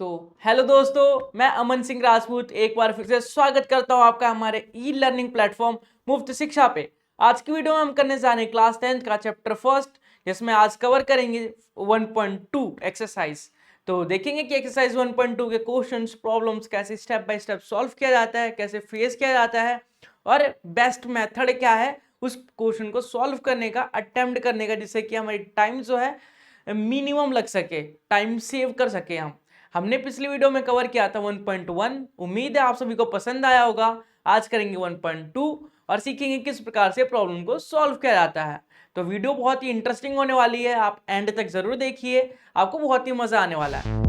तो हेलो दोस्तों, मैं अमन सिंह राजपूत एक बार फिर से स्वागत करता हूं आपका हमारे ई लर्निंग प्लेटफॉर्म मुफ्त शिक्षा पे। आज की वीडियो में हम करने जा रहे हैं क्लास 10th का चैप्टर फर्स्ट, जिसमें आज कवर करेंगे 1.2 एक्सरसाइज। तो देखेंगे कि एक्सरसाइज 1.2 के क्वेश्चंस प्रॉब्लम्स कैसे स्टेप बाय स्टेप सॉल्व किया जाता है, कैसे फेस किया जाता है और बेस्ट मेथड क्या है उस क्वेश्चन को सॉल्व करने का, अटेम्प्ट करने का, जिससे कि हमारी टाइम जो है मिनिमम लग सके, टाइम सेव कर सके। हमने पिछली वीडियो में कवर किया था 1.1। उम्मीद है आप सभी को पसंद आया होगा। आज करेंगे 1.2 और सीखेंगे किस प्रकार से प्रॉब्लम को सॉल्व किया जाता है। तो वीडियो बहुत ही इंटरेस्टिंग होने वाली है, आप एंड तक जरूर देखिए, आपको बहुत ही मजा आने वाला है।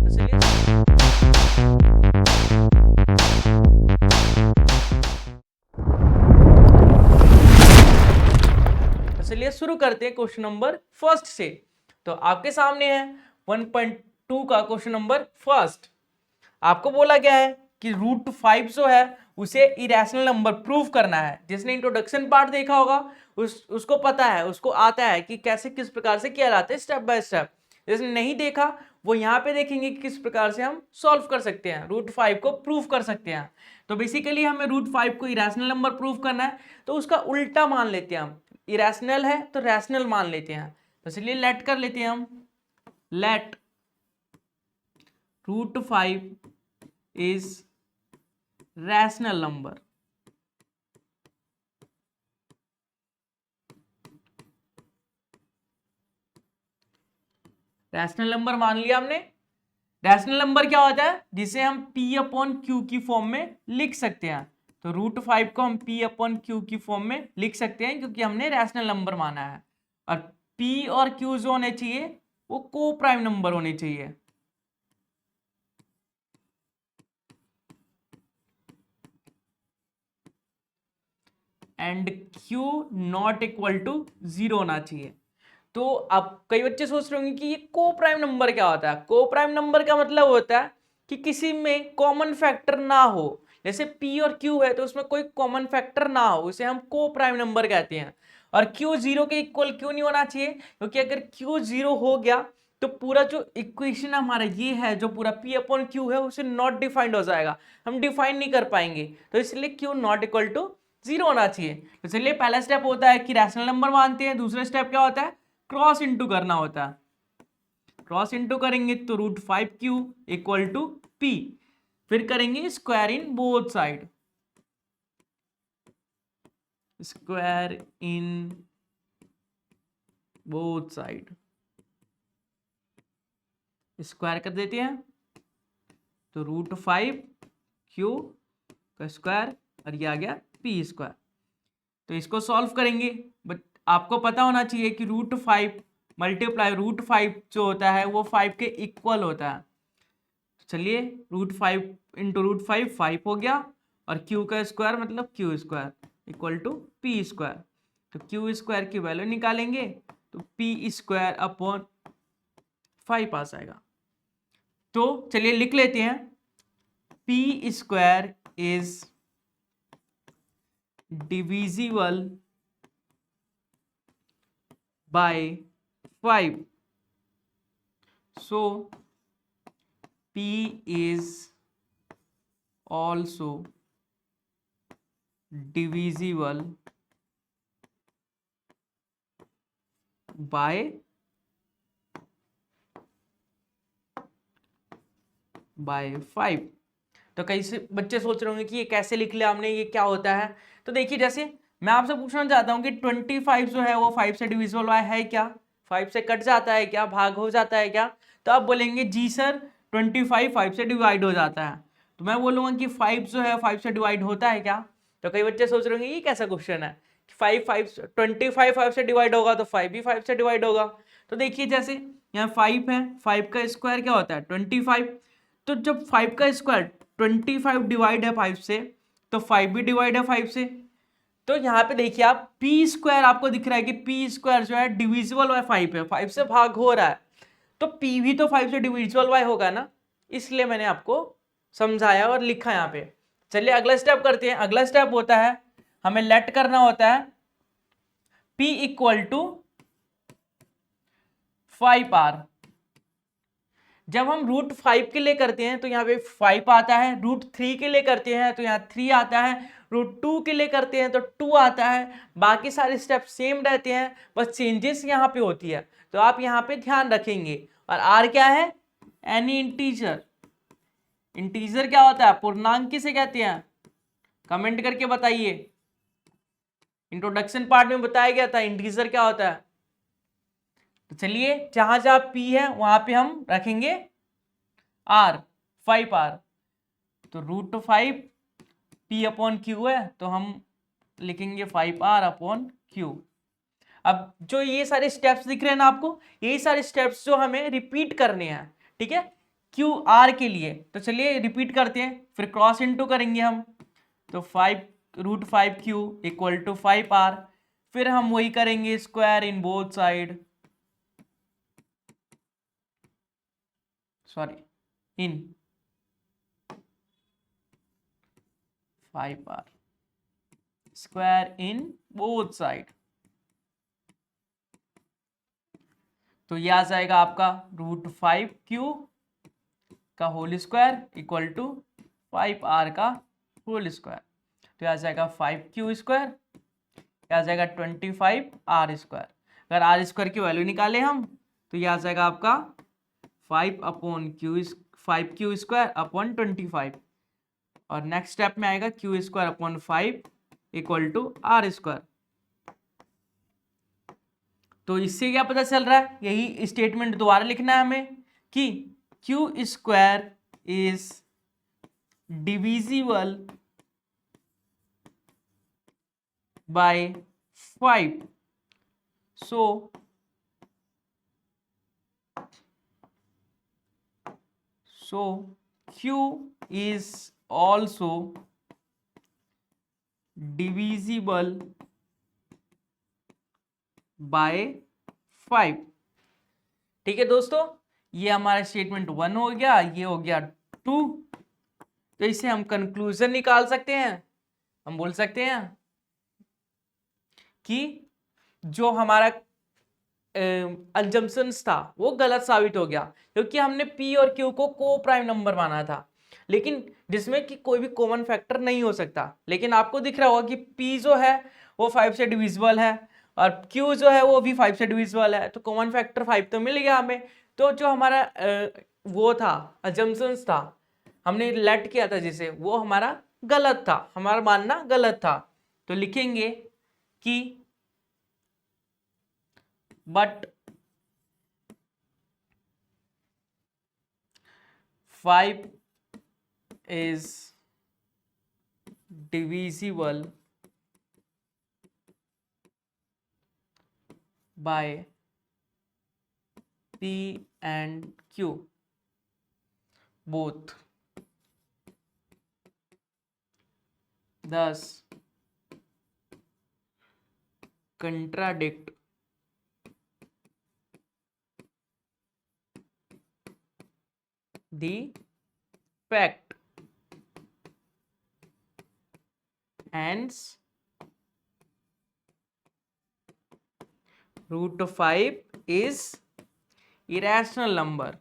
तो चलिए शुरू करते हैं क्वेश्चन नंबर फर्स्ट से। तो आपके सामने है 1.2 का क्वेश्चन नंबर फर्स्ट। आपको बोला गया है कि √5 जो है उसे इरेशनल नंबर प्रूव करना है। जिसने इंट्रोडक्शन पार्ट देखा होगा उसको पता है, उसको आता है कि कैसे किस प्रकार से किया जाता है स्टेप बाय स्टेप। जिसने नहीं देखा वो यहाँ पे देखेंगे कि किस प्रकार से हम सॉल्व कर सकते हैं, √5 को प्रूव कर सकते हैं। तो बेसिकली हमें √5 को इरेशनल नंबर प्रूव करना है, तो उसका उल्टा मान लेते हैं हम। इरेशनल है तो रैशनल मान लेते हैं। तो चलिए लेट कर लेते हैं हम, let √5 is rational number। Rational number मान लिया हमने। रैशनल नंबर क्या होता है? जिसे हम P/Q की फॉर्म में लिख सकते हैं। तो √5 को हम P/Q की फॉर्म में लिख सकते हैं, क्योंकि हमने रैशनल नंबर माना है। और P और Q जो होने चाहिए वो को प्राइम नंबर होने चाहिए। And Q not equal to 0 होना चाहिए। तो अब कई बच्चे सोच रहे होंगे कि ये को प्राइम नंबर क्या होता है। को प्राइम नंबर का मतलब होता है कि किसी में कॉमन फैक्टर ना हो। जैसे P और Q है तो उसमें कोई कॉमन फैक्टर ना हो, उसे हम को प्राइम नंबर कहते हैं। और Q 0 के इक्वल क्यों नहीं होना चाहिए? क्योंकि अगर Q 0 हो गया तो पूरा जो इक्वेशन हमारा ये है, जो पूरा P/Q है, उसे नॉट डिफाइंड हो जाएगा, हम डिफाइन नहीं कर पाएंगे। तो इसलिए Q नॉट इक्वल टू 0 होना चाहिए। तो चलिए पहला स्टेप होता है कि रैशनल नंबर मानते हैं। दूसरा स्टेप क्या होता है? क्रॉस इंटू करना होता है। क्रॉस इंटू करेंगे तो √5Q इक्वल टू P। फिर करेंगे square in both side, square in both side, square कर देते हैं। तो √5Q का स्क्वायर और ये आ गया P²। तो इसको सॉल्व करेंगे, बट आपको पता होना चाहिए कि √5 मल्टीप्लाई √5 जो होता है वो 5 के इक्वल होता है। चलिए √5 इंटू √5 5 हो गया, और Q का स्क्वायर मतलब Q² इक्वल टू P²। तो Q² की वैल्यू निकालेंगे तो P² / 5 आ जाएगा। तो चलिए लिख लेते हैं, P² is divisible by 5, so P is also divisible by 5। तो कई से बच्चे सोच रहे होंगे कि ये कैसे लिख लिया हमने, ये क्या होता है। तो देखिए, जैसे मैं आपसे पूछना चाहता हूँ कि 25 जो है वो 5 से डिविजिबल है क्या? 5 से कट जाता है क्या? भाग हो जाता है क्या? तो आप बोलेंगे जी सर 25 5 से डिवाइड हो जाता है। तो मैं बोलूंगा कि 5 जो है 5 से डिवाइड होता है क्या? तो कई बच्चे सोच रहे होंगे ये कैसा क्वेश्चन है, 25 5 से डिवाइड होगा तो 5 भी 5 से डिवाइड होगा। तो देखिए, जैसे यहाँ 5 है, 5 का स्क्वायर क्या होता है? 25। तो जब 5 का स्क्वायर 25 डिवाइड है 5 से, तो 5 भी डिवाइड है 5 से। तो यहाँ पे देखिए आप P² आपको दिख रहा है कि P² जो है डिविजिबल बाय 5 है, 5 से भाग हो रहा है। तो P भी तो 5 से डिविजिबल बाय होगा ना, इसलिए मैंने आपको समझाया और लिखा यहाँ पे। चलिए अगला स्टेप करते हैं। अगला स्टेप होता है, हमें लेट करना होता है P इक्वल टू 5R। जब हम √5 के लिए करते हैं तो यहाँ पे 5 आता है, √3 के लिए करते हैं तो यहाँ 3 आता है, √2 के लिए करते हैं तो 2 आता है। बाकी सारे स्टेप सेम रहते हैं, बस चेंजेस यहाँ पे होती है, तो आप यहाँ पे ध्यान रखेंगे। और आर क्या है? Any integer. इंटीजर क्या होता है? पूर्णांक किसे कहते हैं? कमेंट करके बताइए। इंट्रोडक्शन पार्ट में बताया गया था इंटीजर क्या होता है। तो चलिए जहां जहां p है वहां पे हम रखेंगे r, 5r। तो √5 p/q है तो हम लिखेंगे 5r/q। अब जो ये सारे स्टेप्स दिख रहे हैं ना आपको, यही सारे स्टेप्स जो हमें रिपीट करने हैं, ठीक है, क्यू आर के लिए। तो चलिए रिपीट करते हैं, फिर क्रॉस इनटू करेंगे हम। तो 5√5q = 5r। फिर हम वही करेंगे square in both side, sorry in 5r square in both side. तो ये आ जाएगा आपका √5q का होल स्क्वायर = 5r का होल स्क्वायर। तो आ जाएगा 5q², आ जाएगा 25r²। अगर r² की वैल्यू निकाले हम तो ये आ जाएगा आपका 5/5q² 25। और नेक्स्ट स्टेप में आएगा q²/5 = r²। तो इससे क्या पता चल रहा है, यही स्टेटमेंट दोबारा लिखना है हमें कि q² is divisible by 5. So Q is also divisible by 5। ठीक है दोस्तों, ये हमारा स्टेटमेंट 1 हो गया, ये हो गया 2। तो इसे हम कंक्लूजन निकाल सकते हैं। हम बोल सकते हैं कि जो हमारा अजम्पशंस था वो गलत साबित हो गया, क्योंकि हमने p और q को को प्राइम नंबर माना था, लेकिन जिसमें कि कोई भी कॉमन फैक्टर नहीं हो सकता। लेकिन आपको दिख रहा होगा कि p जो है वो 5 से डिविजिबल है और q जो है वो भी 5 से डिविजिबल है, तो कॉमन फैक्टर 5 तो मिल गया हमें। तो जो हमारा वो था अजम्पशंस था, हमने लेट किया था जिसे, वो हमारा गलत था, हमारा मानना गलत था। तो लिखेंगे कि but 5 is divisible by p and q both, thus contradict the fact, hence √5 is irrational number।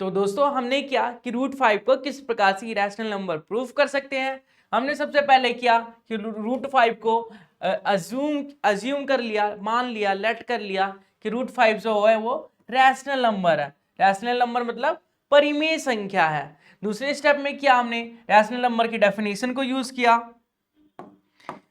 तो दोस्तों हमने किया कि √5 को किस प्रकार से इरेशनल नंबर प्रूफ कर सकते हैं। हमने सबसे पहले किया कि √5 को अज्यूम कर लिया, मान लिया, लेट कर लिया कि √5 जो है वो रैशनल नंबर है। रैशनल नंबर मतलब परिमेय संख्या है। दूसरे स्टेप में किया हमने रैशनल नंबर की डेफिनेशन को यूज किया।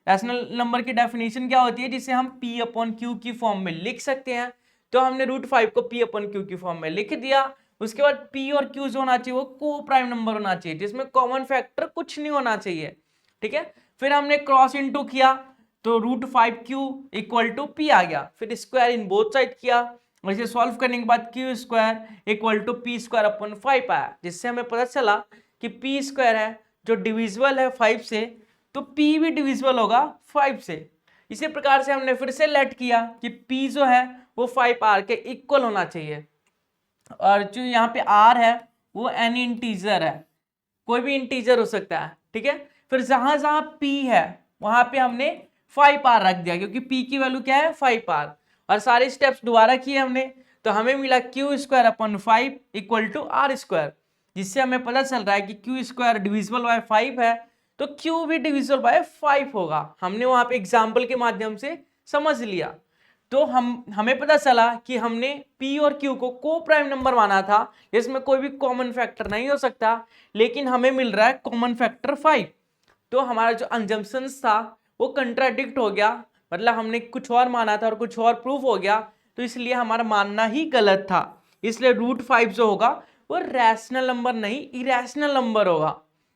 रैशनल नंबर की डेफिनेशन क्या होती है, जिसे हम p/q की फॉर्म में लिख सकते हैं। तो हमने √5 को p/q की फॉर्म में लिख दिया। उसके बाद p और q जो होना चाहिए वो को प्राइम नंबर होना चाहिए, जिसमें कॉमन फैक्टर कुछ नहीं होना चाहिए। ठीक है, फिर हमने क्रॉस इनटू किया तो √5q = p आ गया। फिर स्क्वायर इन बोथ साइड किया, वैसे सॉल्व करने के बाद q² = p²/5 आया, जिससे हमें पता चला कि p² है जो डिविजिबल है 5 से, तो p भी डिविजिबल होगा 5 से। इसी प्रकार से हमने फिर से लेट किया कि p जो है वो 5r के इक्वल होना चाहिए, और जो यहाँ पे r है वो एनी इंटीजर है, कोई भी इंटीजर हो सकता है। ठीक है, फिर जहां जहां p है वहां पे हमने 5r रख दिया क्योंकि p की वैल्यू क्या है 5r, और सारे स्टेप्स दोबारा किए हमने तो हमें मिला q² / 5 = r², जिससे हमें पता चल रहा है कि q² डिविजिबल बाय 5 है तो q भी डिविजिबल बाय 5 होगा। हमने वहां पे एग्जाम्पल के माध्यम से समझ लिया। तो हमें पता चला कि हमने p और q को को प्राइम नंबर माना था जिसमें कोई भी कॉमन फैक्टर नहीं हो सकता, लेकिन हमें मिल रहा है कॉमन फैक्टर 5। तो हमारा जो अंजम्पशंस था वो कंट्राडिक्ट हो गया, मतलब हमने कुछ और माना था और कुछ और प्रूफ हो गया, तो इसलिए हमारा मानना ही गलत था। इसलिए √5 जो होगा वो रैशनल नंबर नहीं इरेशनल नंबर होगा।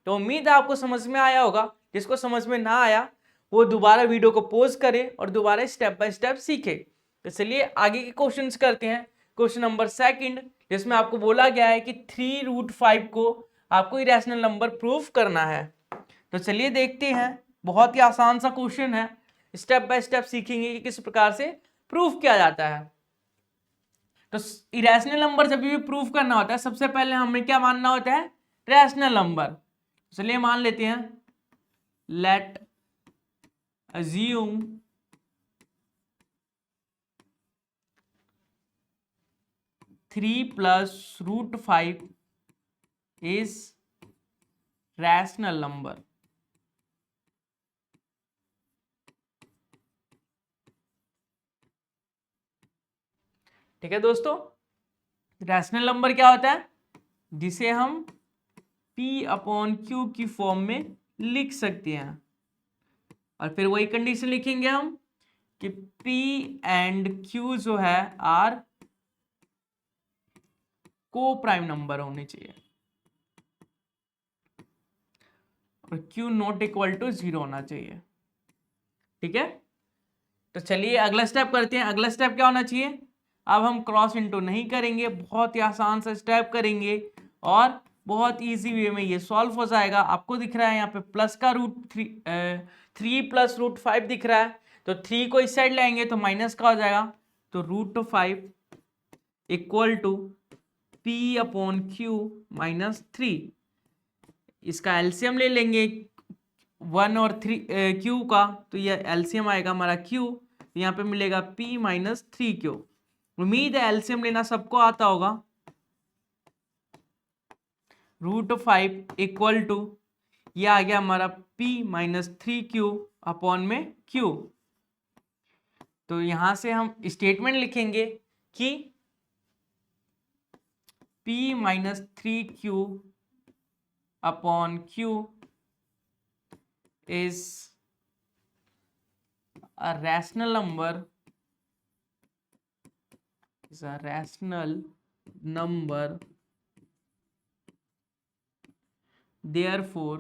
तो उम्मीद है आपको समझ में आया होगा। जिसको समझ में ना आया वो दोबारा वीडियो को पॉज करे और दोबारा स्टेप बाय स्टेप सीखे। तो चलिए आगे के क्वेश्चंस करते हैं। क्वेश्चन नंबर 2 जिसमें आपको बोला गया है कि 3√5 को आपको इरेशनल नंबर प्रूफ करना है। तो चलिए देखते हैं, बहुत ही आसान सा क्वेश्चन है, स्टेप बाय स्टेप सीखेंगे कि किस प्रकार से प्रूफ किया जाता है। तो इरेशनल नंबर जब भी प्रूफ करना होता है सबसे पहले हमें क्या मानना होता है, रैशनल नंबर। चलिए मान लेते हैं, late assume (3+√5) is rational number. ठीक है दोस्तों, रैशनल नंबर क्या होता है, जिसे हम P/Q की फॉर्म में लिख सकते हैं, और फिर वही कंडीशन लिखेंगे हम कि P एंड Q जो है आर को प्राइम नंबर होने चाहिए और Q ≠0 होना चाहिए। ठीक है, तो चलिए अगला स्टेप करते हैं। अगला स्टेप क्या होना चाहिए, अब हम क्रॉस इंटू नहीं करेंगे, बहुत ही आसान सा स्टेप करेंगे और बहुत इजी वे में ये सॉल्व हो जाएगा। आपको दिख रहा है यहाँ पे प्लस का √3 + √5 दिख रहा है, तो 3 को इस साइड लाएंगे तो माइनस का हो जाएगा, तो √5 = P/Q - 3। इसका एलसीएम ले लेंगे 1 और 3 Q का, तो ये एलसीएम आएगा हमारा Q, यहाँ पे मिलेगा P - 3Q। उम्मीद है एलसीएम लेना सबको आता होगा। √5 = ये आ गया हमारा P - 3Q अपॉन में Q। तो यहां से हम स्टेटमेंट लिखेंगे कि P - 3Q upon Q is a rational number, therefore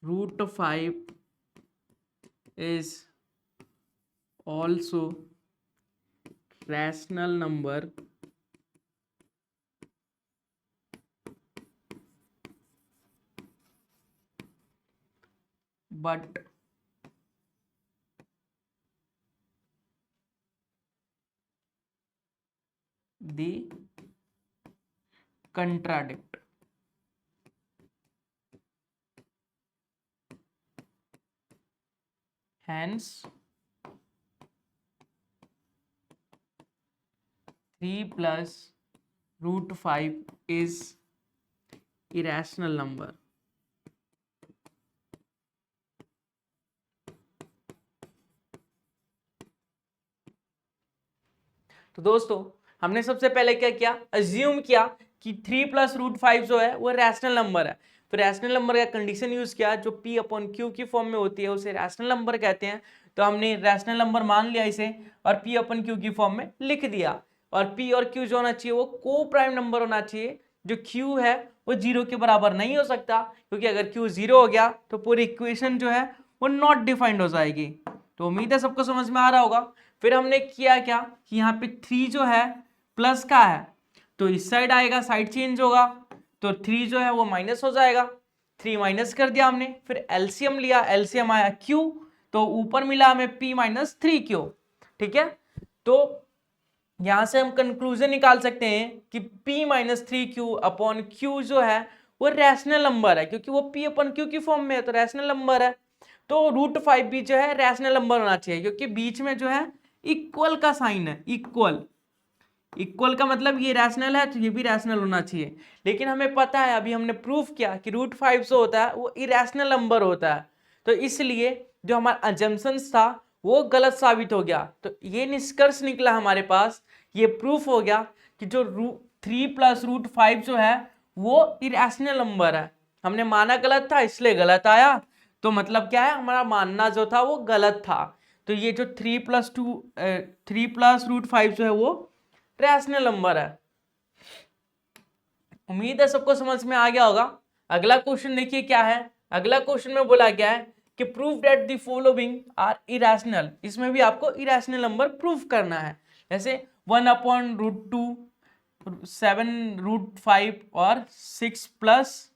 √5 is also rational number but they contradict. Hence 3 + √5 is irrational number. तो दोस्तों हमने सबसे पहले क्या किया, अज्यूम किया कि 3 + √5 जो है वो रैशनल नंबर है। फिर रैशनल नंबर का कंडीशन यूज किया, जो P/Q की फॉर्म में होती है उसे रैशनल नंबर कहते हैं। तो हमने रैशनल नंबर मान लिया इसे और P/Q की फॉर्म में लिख दिया। और P और Q जो होना चाहिए वो को प्राइम नंबर होना चाहिए। जो Q है वो 0 के बराबर नहीं हो सकता, क्योंकि अगर Q 0 हो गया तो पूरी इक्वेशन जो है वो नॉट डिफाइंड हो जाएगी। तो उम्मीद है सबको समझ में आ रहा होगा। फिर हमने किया क्या कि यहाँ पे 3 जो है प्लस का है, तो इस साइड आएगा, साइड चेंज होगा, तो 3 जो है वो माइनस हो जाएगा, 3 माइनस कर दिया हमने। फिर एलसीएम लिया, एलसीएम आया Q, तो ऊपर मिला हमें P - 3Q। ठीक है, तो यहां से हम कंक्लूजन निकाल सकते हैं कि p minus 3q upon q जो है वो रैशनल नंबर है, क्योंकि वो p अपॉन q की फॉर्म में है तो रैशनल नंबर है। तो √5 भी जो है रैशनल नंबर होना चाहिए, क्योंकि बीच में जो है इक्वल का साइन है, इक्वल। इक्वल का मतलब ये रैशनल है तो ये भी रैशनल होना चाहिए। लेकिन हमें पता है, अभी हमने प्रूफ किया कि √5 जो होता है वो इरेशनल नंबर होता है, तो इसलिए जो हमारा अजम्पशंस था वो गलत साबित हो गया। तो ये निष्कर्ष निकला हमारे पास, ये प्रूफ हो गया कि जो 3 + √5 जो है वो इरेशनल नंबर है। हमने माना गलत था इसलिए गलत आया, तो मतलब क्या है, हमारा मानना जो था वो गलत था। तो ये जो 3 + √5 जो है वो रैशनल नंबर है। उम्मीद है सबको समझ में आ गया होगा। अगला क्वेश्चन देखिए क्या है। अगला क्वेश्चन में बोला गया है कि prove that the following are irrational. इसमें भी आपको इरेशनल नंबर प्रूव करना है, जैसे 1/√2, 7√5 और 6 +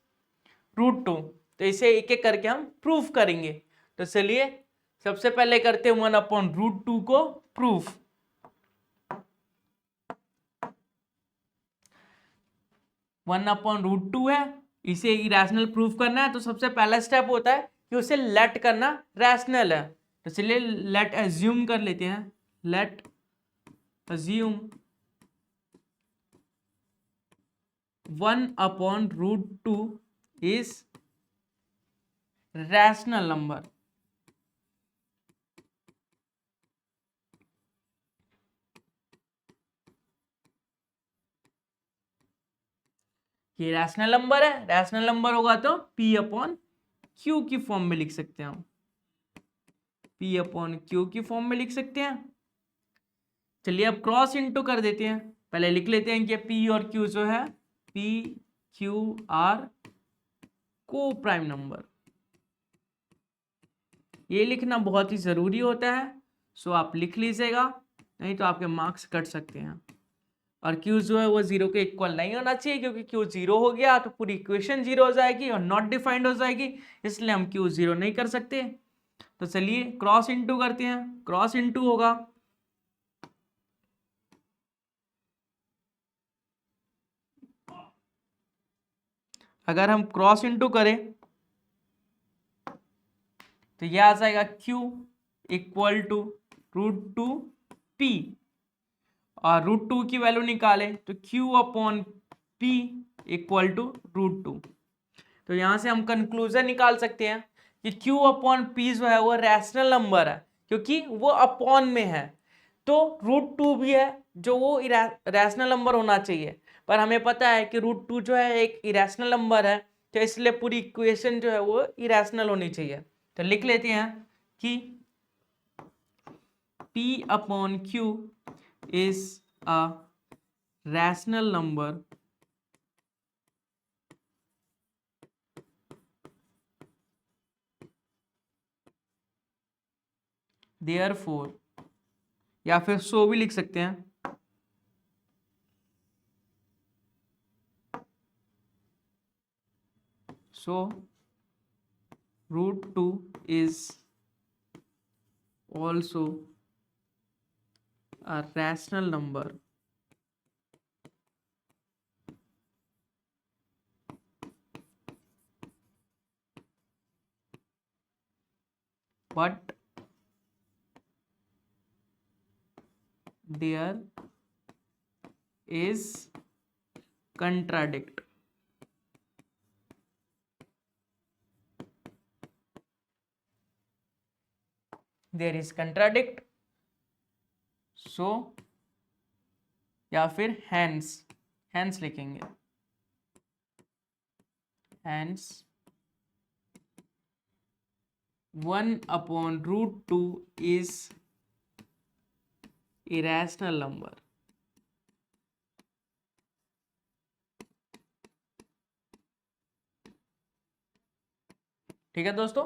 √2। तो इसे एक एक करके हम प्रूफ करेंगे। तो चलिए सबसे पहले करते हैं 1/√2 को प्रूफ। 1/√2 है, इसे इरेशनल प्रूफ करना है, तो सबसे पहला स्टेप होता है कि उसे लेट करना रैशनल है। तो चलिए लेट अज्यूम कर लेते हैं, late assume 1/√2 is rational number. ये रैशनल नंबर है, रैशनल नंबर होगा तो p/q की फॉर्म में लिख सकते हैं हम, p/q की फॉर्म में लिख सकते हैं। चलिए अब क्रॉस इनटू कर देते हैं। पहले लिख लेते हैं कि p और q जो है p q आर को प्राइम नंबर। ये लिखना बहुत ही जरूरी होता है, सो आप लिख लीजिएगा, नहीं तो आपके मार्क्स कट सकते हैं। और q जो है वो 0 के इक्वल नहीं होना चाहिए, क्योंकि q 0 हो गया तो पूरी इक्वेशन 0 हो जाएगी और नॉट डिफाइंड हो जाएगी, इसलिए हम q 0 नहीं कर सकते। तो चलिए क्रॉस इनटू करते हैं। क्रॉस इनटू होगा अगर हम क्रॉस इनटू करें तो यह आ जाएगा q = √2p, और √2 की वैल्यू निकालें तो q/p = √2। तो यहां से हम कंक्लूजन निकाल सकते हैं कि q/p जो है वो रैशनल नंबर है, क्योंकि वो अपॉन में है। तो √2 भी है जो वो रैशनल नंबर होना चाहिए, पर हमें पता है कि √2 जो है एक इरेशनल नंबर है, तो इसलिए पूरी इक्वेशन जो है वो इरेशनल होनी चाहिए। तो लिख लेते हैं कि p/q is a rational number therefore, या फिर सो भी लिख सकते हैं, so √2 is also a rational number but there is contradict. There is contradict, so या फिर hence लिखेंगे, hence 1/√2 is irrational number। ठीक है दोस्तों,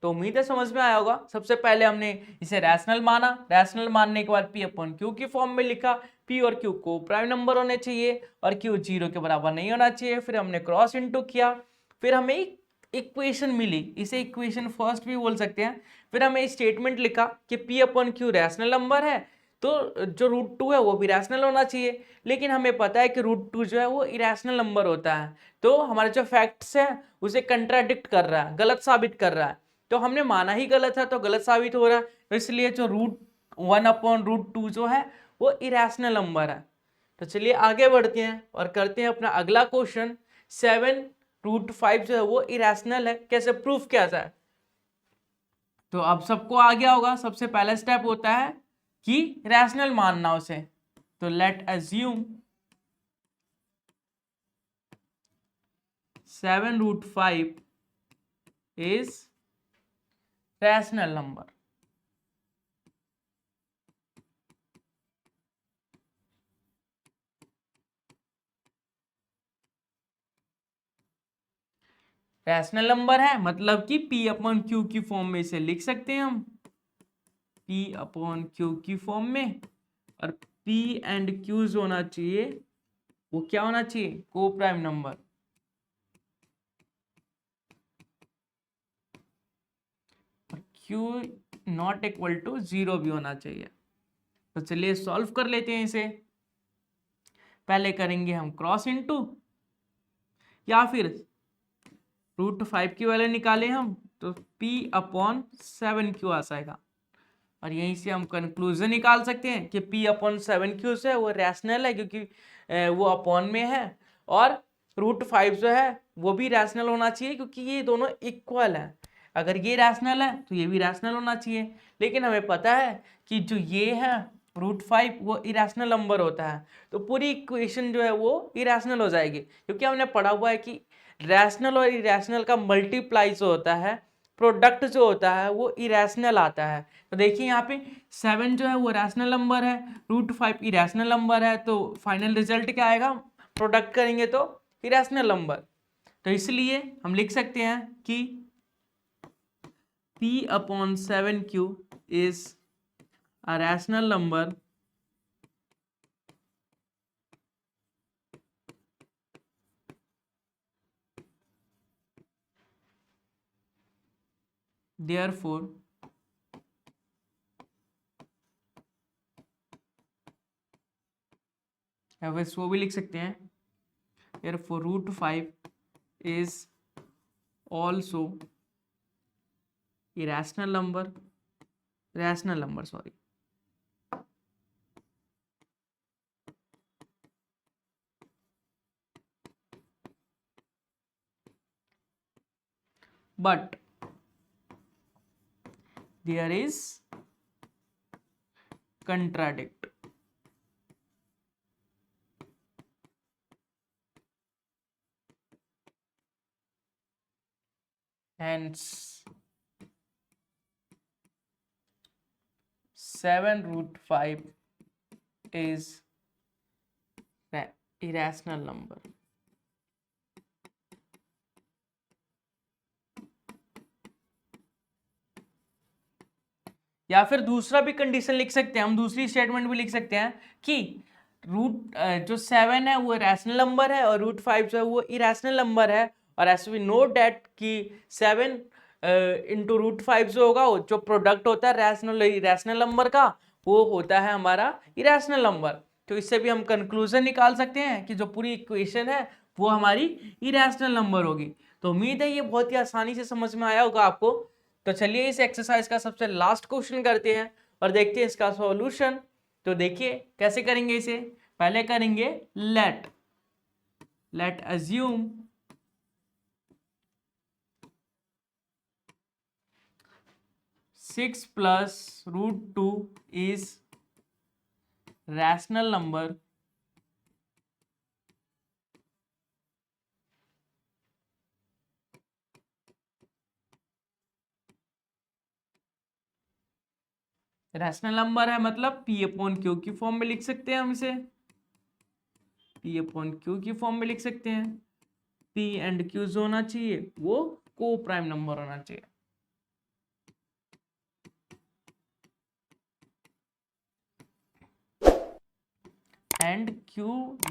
तो उम्मीद है समझ में आया होगा। सबसे पहले हमने इसे रैशनल माना, रैशनल मानने के बाद p/q की फॉर्म में लिखा, p और q को प्राइम नंबर होने चाहिए और q 0 के बराबर नहीं होना चाहिए। फिर हमने क्रॉस इनटू किया, फिर हमें एक इक्वेशन मिली, इसे इक्वेशन फर्स्ट भी बोल सकते हैं। फिर हमें स्टेटमेंट लिखा कि p/q रैशनल नंबर है, तो जो रूट 2 है वो भी रैशनल होना चाहिए, लेकिन हमें पता है कि रूट 2 जो है वो इरेशनल नंबर होता है, तो हमारे जो फैक्ट्स है उसे कंट्राडिक्ट कर रहा है, गलत साबित कर रहा है, तो हमने माना ही गलत है तो गलत साबित हो रहा है, तो इसलिए जो रूट 1/√2 जो है वो इरेशनल नंबर है। तो चलिए आगे बढ़ते हैं और करते हैं अपना अगला क्वेश्चन। 7√5 जो है वो इरेशनल है, कैसे प्रूफ किया जाए। तो अब सबको आ गया होगा, सबसे पहला स्टेप होता है कि रैशनल मानना उसे। तो late assume 7√5 is rational number. Rational number है मतलब कि P/Q की फॉर्म में इसे लिख सकते हैं हम, P/Q की फॉर्म में, और P एंड Q जो होना चाहिए वो क्या होना चाहिए, को prime number. Q not equal to 0 भी होना चाहिए। तो चलिए सॉल्व कर लेते हैं इसे। पहले करेंगे हम क्रॉस इनटू, या फिर √5 की वैल्यू निकालें हम, तो P/7Q आ जाएगा, और यहीं से हम कंक्लूजन निकाल सकते हैं कि P/7Q से वो रैशनल है, क्योंकि वो अपॉन में है, और √5 जो है वो भी रैशनल होना चाहिए क्योंकि ये दोनों इक्वल है। अगर ये रैशनल है तो ये भी रैशनल होना चाहिए, लेकिन हमें पता है कि जो ये है √5 वो इरेशनल नंबर होता है, तो पूरी इक्वेशन जो है वो इरेशनल हो जाएगी, क्योंकि हमने पढ़ा हुआ है कि रैशनल और इरेशनल का मल्टीप्लाई जो होता है, प्रोडक्ट जो होता है वो इरेशनल आता है। तो देखिए यहाँ पे 7 जो है वो रैशनल नंबर है, √5 इरेशनल नंबर है, तो फाइनल रिजल्ट क्या आएगा, प्रोडक्ट करेंगे तो इरेशनल नंबर। तो इसलिए हम लिख सकते हैं कि P/7Q is a rational number therefore या वैसे वो भी लिख सकते हैं, therefore √5 is also irrational number, rational number sorry। but there is contradict, hence 7√5 is irrational number। या फिर दूसरा भी कंडीशन लिख सकते हैं हम, दूसरी स्टेटमेंट भी लिख सकते हैं कि जो 7 है वो रैशनल नंबर है और √5 जो है वो इरेशनल नंबर है, और एज वी नो डैट कि 7 इंटू √5 जो होगा वो जो प्रोडक्ट होता है रैशनल इरेशनल नंबर का, वो होता है हमारा इरेशनल नंबर। तो इससे भी हम कंक्लूजन निकाल सकते हैं कि जो पूरी इक्वेशन है वो हमारी इरेशनल नंबर होगी। तो उम्मीद है ये बहुत ही आसानी से समझ में आया होगा आपको। तो चलिए इस एक्सरसाइज का सबसे लास्ट क्वेश्चन करते हैं और देखते हैं इसका सॉल्यूशन। तो देखिए कैसे करेंगे इसे। पहले करेंगे late assume 6 + √2 is rational number rational number है मतलब P/Q की फॉर्म में लिख सकते हैं हम इसे, P/Q की फॉर्म में लिख सकते हैं। P एंड Q जो होना चाहिए वो को प्राइम नंबर होना चाहिए, and Q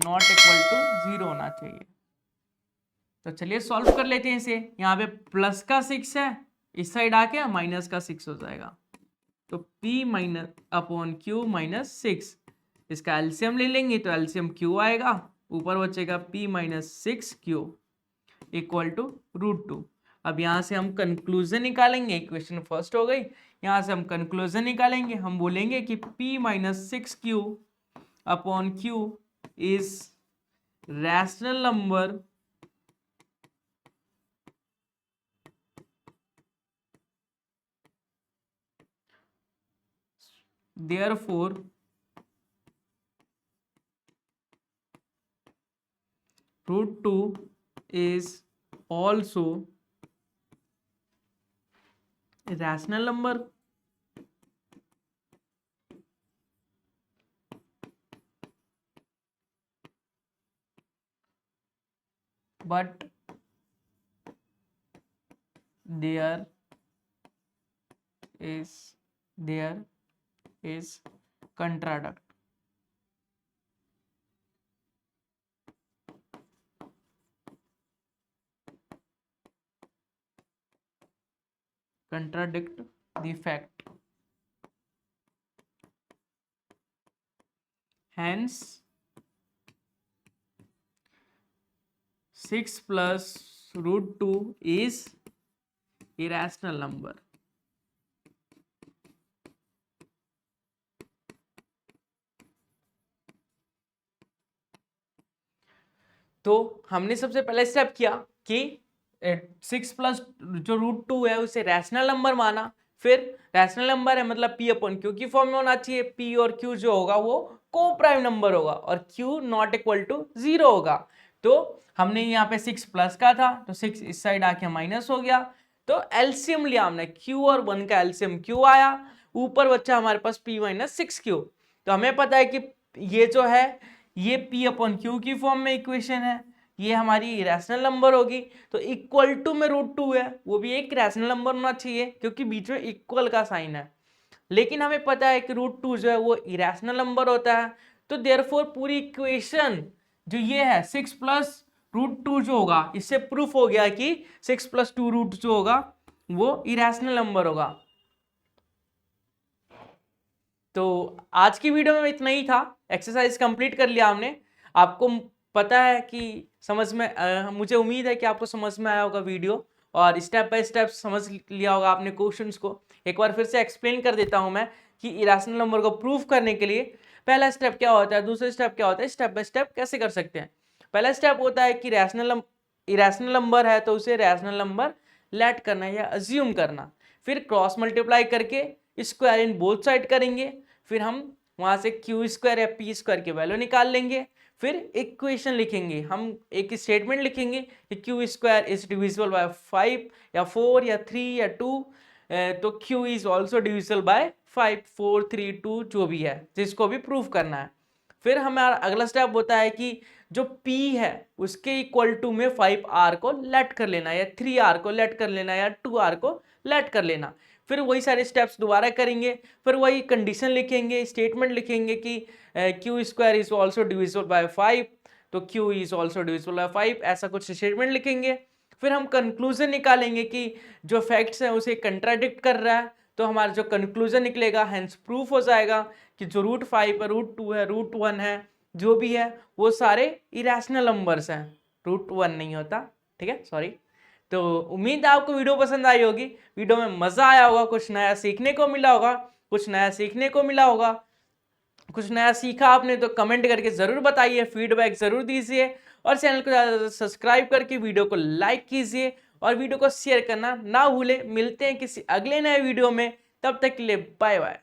not equal to 0 होना चाहिए। तो चलिए सॉल्व कर लेते हैं इसे। यहाँ पे प्लस का 6 है, इस साइड आके माइनस का 6 हो जाएगा। तो p minus upon Q minus 6, इसका एलसीएम ले लेंगे तो एलसीएम क्यू आएगा, ऊपर बचेगा p minus 6 q equal to √2। अब यहाँ से हम कंक्लूजन निकालेंगे, इक्वेशन फर्स्ट हो गई, यहाँ से हम कंक्लूजन निकालेंगे, हम बोलेंगे कि p minus 6 Q upon Q is rational number therefore √2 is also a rational number. But there is contradict. Contradict the fact. Hence 6 plus √2 is irrational number. तो हमने सबसे पहले स्टेप किया कि 6 प्लस जो √2 है उसे रैशनल नंबर माना, फिर रैशनल नंबर है मतलब p अपॉन क्यू की फॉर्म में होना चाहिए, p और q जो होगा वो को प्राइम नंबर होगा और q नॉट इक्वल टू 0 होगा। तो हमने यहाँ पे 6 प्लस का था तो 6 इस साइड आके माइनस हो गया, तो एलसीएम लिया हमने, q और 1 का एलसीएम q आया, ऊपर बच्चा हमारे पास p माइनस 6q। तो हमें पता है कि ये जो है ये p अपॉन क्यू की फॉर्म में इक्वेशन है, ये हमारी रैशनल नंबर होगी, तो इक्वल टू में √2 है, वो भी एक रैशनल नंबर होना चाहिए क्योंकि बीच में इक्वल का साइन है, लेकिन हमें पता है कि √2 जो है वो इरेशनल नंबर होता है। तो देयरफॉर पूरी इक्वेशन जो ये है 6 प्लस √2 जो होगा, इससे प्रूफ हो गया कि 6 प्लस 2 रूट जो होगा वो इरेशनल नंबर होगा। तो आज की वीडियो में इतना ही था, एक्सरसाइज कंप्लीट कर लिया हमने। आपको पता है कि समझ में मुझे उम्मीद है कि आपको समझ में आया होगा वीडियो और स्टेप बाय स्टेप समझ लिया होगा आपने क्वेश्चंस को। एक बार फिर से एक्सप्लेन कर देता हूं मैं कि इरेशनल नंबर को प्रूफ करने के लिए पहला स्टेप क्या होता है, दूसरा स्टेप क्या होता है, स्टेप बाय स्टेप कैसे कर सकते हैं। पहला स्टेप होता है कि इरेशनल नंबर है तो उसे रैशनल नंबर लेट करना या अज्यूम करना, फिर क्रॉस मल्टीप्लाई करके स्क्वायर इन बोथ साइड करेंगे, फिर हम वहां से क्यू स्क्वायर या पी स्क्वायर की वैल्यू निकाल लेंगे, फिर इक्वेशन लिखेंगे, हम एक स्टेटमेंट लिखेंगे कि Q square is divisible by 5 या 4 या 3 या 2, तो Q is also divisible by 5, 4, 3, 2 जो भी है जिसको भी प्रूव करना है। फिर हमारा अगला स्टेप होता है कि जो P है उसके इक्वल टू में 5R को लेट कर लेना या 3R को लेट कर लेना या 2R को लेट कर लेना, फिर वही सारे स्टेप्स दोबारा करेंगे, फिर वही कंडीशन लिखेंगे, स्टेटमेंट लिखेंगे कि Q square is also divisible by 5, तो Q is also divisible by 5, ऐसा कुछ स्टेटमेंट लिखेंगे। फिर हम कंक्लूजन निकालेंगे कि जो फैक्ट्स हैं उसे कंट्राडिक्ट कर रहा है, तो हमारा जो कंक्लूजन निकलेगा हेंस प्रूफ हो जाएगा कि जो √5 है, √2 है, √1 है, जो भी है वो सारे इरेशनल नंबर्स हैं, √1 नहीं होता, ठीक है, सॉरी। तो उम्मीद है आपको वीडियो पसंद आई होगी, वीडियो में मजा आया होगा, कुछ नया सीखने को मिला होगा, कुछ नया सीखा आपने तो कमेंट करके जरूर बताइए, फीडबैक जरूर दीजिए और चैनल को ज़्यादा सब्सक्राइब करके वीडियो को लाइक कीजिए और वीडियो को शेयर करना ना भूले। मिलते हैं किसी अगले नए वीडियो में, तब तक के लिए बाय बाय।